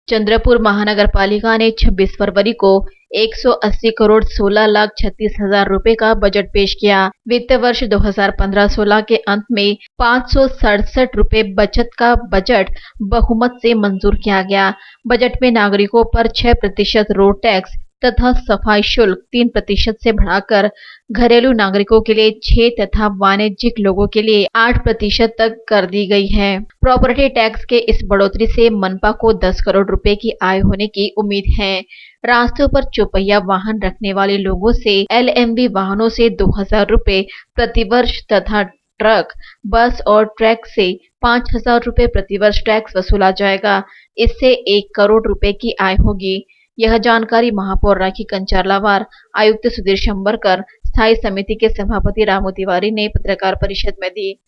चंद्रपुर महानगर पालिका ने 26 फरवरी को 180 करोड़ 16,36,000 रुपए का बजट पेश किया। वित्त वर्ष 2015-16 के अंत में 567 रुपए बचत का बजट बहुमत से मंजूर किया गया। बजट में नागरिकों पर 6% रोड टैक्स तथा सफाई शुल्क 3% से बढ़ाकर घरेलू नागरिकों के लिए 6 तथा वाणिज्यिक लोगों के लिए 8% तक कर दी गई है। प्रॉपर्टी टैक्स के इस बढ़ोतरी से मनपा को 10 करोड़ रुपए की आय होने की उम्मीद है। रास्तों पर चौपहिया वाहन रखने वाले लोगों से LMV वाहनों से 2,000 रुपए प्रतिवर्ष तथा ट्रक, बस और ट्रक से 5,000 रुपए प्रतिवर्ष टैक्स वसूला जाएगा। इससे 1 करोड़ रुपए की आय होगी। यह जानकारी महापौर राखी कंचारलावार, आयुक्त सुधीर शंबरकर, स्थायी समिति के सभापति रामू तिवारी ने पत्रकार परिषद में दी।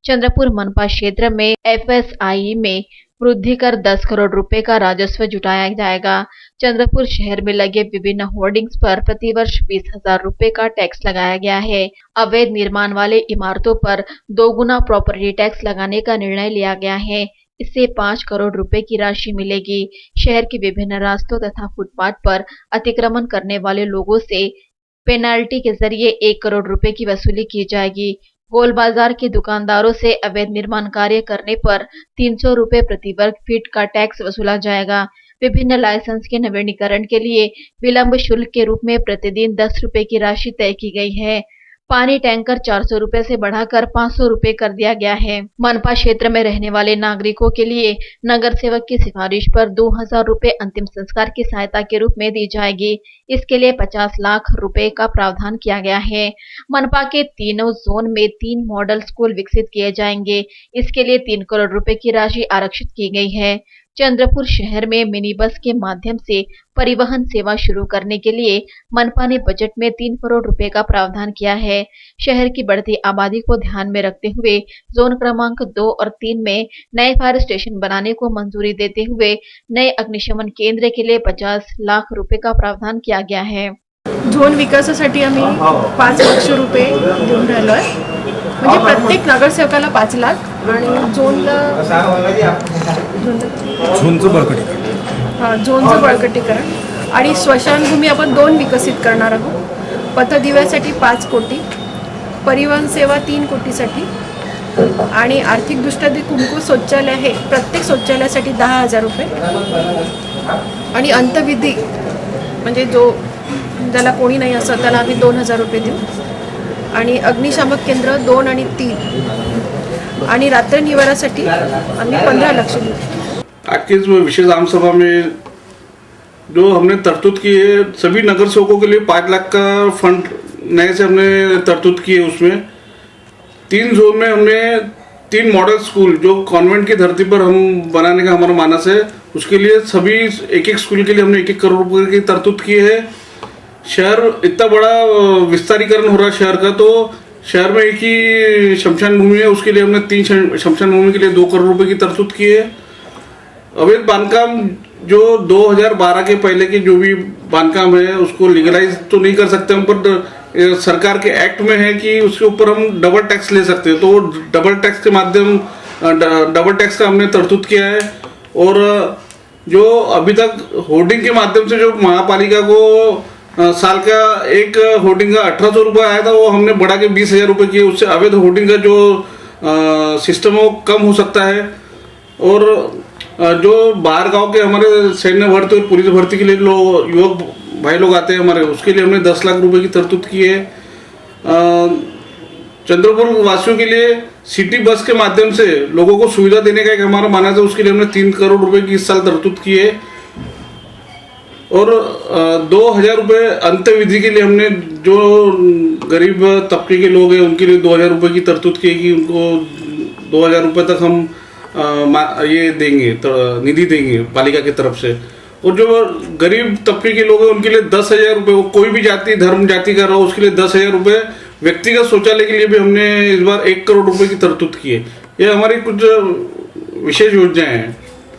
चंद्रपुर मनपा क्षेत्र में FSI में वृद्धि कर 10 करोड़ रुपए का राजस्व जुटाया जाएगा। चंद्रपुर शहर में लगे विभिन्न होर्डिंग्स पर प्रतिवर्ष 20,000 रुपए का टैक्स लगाया गया है। अवैध निर्माण वाले इमारतों पर 2 गुना प्रॉपर्टी टैक्स लगाने का निर्णय लिया गया है। इससे 5 करोड़ रुपए की राशि मिलेगी। शहर के विभिन्न रास्तों तथा फुटपाथ पर अतिक्रमण करने वाले लोगों से पेनाल्टी के जरिए 1 करोड़ रुपए की वसूली की जाएगी। गोल बाजार के दुकानदारों से अवैध निर्माण कार्य करने पर 300 रुपए प्रति वर्ग फीट का टैक्स वसूला जाएगा। विभिन्न लाइसेंस के नवीनीकरण के लिए विलंब शुल्क के रूप में प्रतिदिन 10 रुपए की राशि तय की गई है। पानी टैंकर 400 रुपए से बढ़ाकर 500 रुपए कर दिया गया है। मनपा क्षेत्र में रहने वाले नागरिकों के लिए नगर सेवक की सिफारिश पर 2,000 रुपए अंतिम संस्कार की सहायता के रूप में दी जाएगी। इसके लिए 50 लाख रुपए का प्रावधान किया गया है। मनपा के तीनों जोन में 3 मॉडल स्कूल विकसित किए जाएंगे। इसके लिए 3 करोड़ रुपए की राशि आरक्षित की गई है। चंद्रपुर शहर में मिनी बस के माध्यम से परिवहन सेवा शुरू करने के लिए मनपा ने बजट में 3 करोड़ रुपए का प्रावधान किया है। शहर की बढ़ती आबादी को ध्यान में रखते हुए जोन क्रमांक 2 और 3 में नए फायर स्टेशन बनाने को मंजूरी देते हुए नए अग्निशमन केंद्र के लिए 50 लाख रुपए का प्रावधान किया गया है। झोन विकासासाठी आम्ही 5 लाख रुपये देऊन राहिलो आहे। म्हणजे प्रत्येक नगरसेवकाला 5 लाख आणि झोनचं बळकटीकरण आणि स्मशानभूमी आपण 2 विकसित करणार आहोत। पथदिव्यासाठी 5 कोटी, परिवहन सेवा 3 कोटीसाठी आणि आर्थिकदृष्ट्या जे कुंकू शौचालय आहे प्रत्येक शौचालयासाठी 10,000 रुपये आणि अंतविधी म्हणजे जो ज्याला कोणी नाही असं त्याला आम्ही 2,000 रुपये देऊ आणि अग्निशामक केंद्र 2 आणि 3 आणि रात्र निवारासाठी आम्ही 15 लाख देऊ। आज की इस विशेष आम सभा में जो हमने तरतूद की है सभी नगर सेवकों के लिए 5 लाख का फंड नए से हमने तरतूद की है। उसमें 3 जोन में हमने 3 मॉडल स्कूल जो कॉन्वेंट की धरती पर हम बनाने का हमारा मानस है, उसके लिए सभी एक स्कूल के लिए हमने 1-1 करोड़ रुपये की तरतूद की है। शहर इतना बड़ा विस्तारीकरण हो रहा है शहर का, तो शहर में एक ही शमशान भूमि है, उसके लिए हमने 3 शमशान भूमि के लिए 2 करोड़ रुपए की तरतूद की है। अवैध बांधकाम जो 2012 के पहले के जो भी बांधकाम है उसको लीगलाइज तो नहीं कर सकते हम, पर सरकार के एक्ट में है कि उसके ऊपर हम डबल टैक्स ले सकते हैं, तो डबल टैक्स के माध्यम डबल टैक्स का हमने तरतूद किया है। और जो अभी तक होर्डिंग के माध्यम से जो महापालिका को साल का एक होर्डिंग का 1,800 रुपये आया था, वो हमने बढ़ा के 20,000 रुपये किए। उससे अवैध होर्डिंग का जो सिस्टम है वो कम हो सकता है। और जो बाहर गांव के हमारे सैन्य भर्ती और पुलिस भर्ती के लिए युवक भाई लोग आते हैं हमारे, उसके लिए हमने 10 लाख रुपए की तरतूद की है। चंद्रपुर वासियों के लिए सिटी बस के माध्यम से लोगों को सुविधा देने का एक हमारा मानस है, उसके लिए हमने 3 करोड़ रुपए की इस साल तरतूद की है। और 2,000 रुपये अंत्यविधि के लिए हमने जो गरीब तबके के लोग हैं उनके लिए 2,000 रुपये की तरतूद की है कि उनको 2,000 रुपये तक हम ये देंगे, निधि देंगे पालिका की तरफ से। और जो गरीब तबके के लोग हैं उनके लिए 10,000 रुपये, कोई भी जाति धर्म जाति का रहा उसके लिए 10,000 रुपये। व्यक्तिगत शौचालय के लिए भी हमने इस बार 1 करोड़ रुपये की तरतूद की है। ये हमारी कुछ विशेष योजनाएं हैं।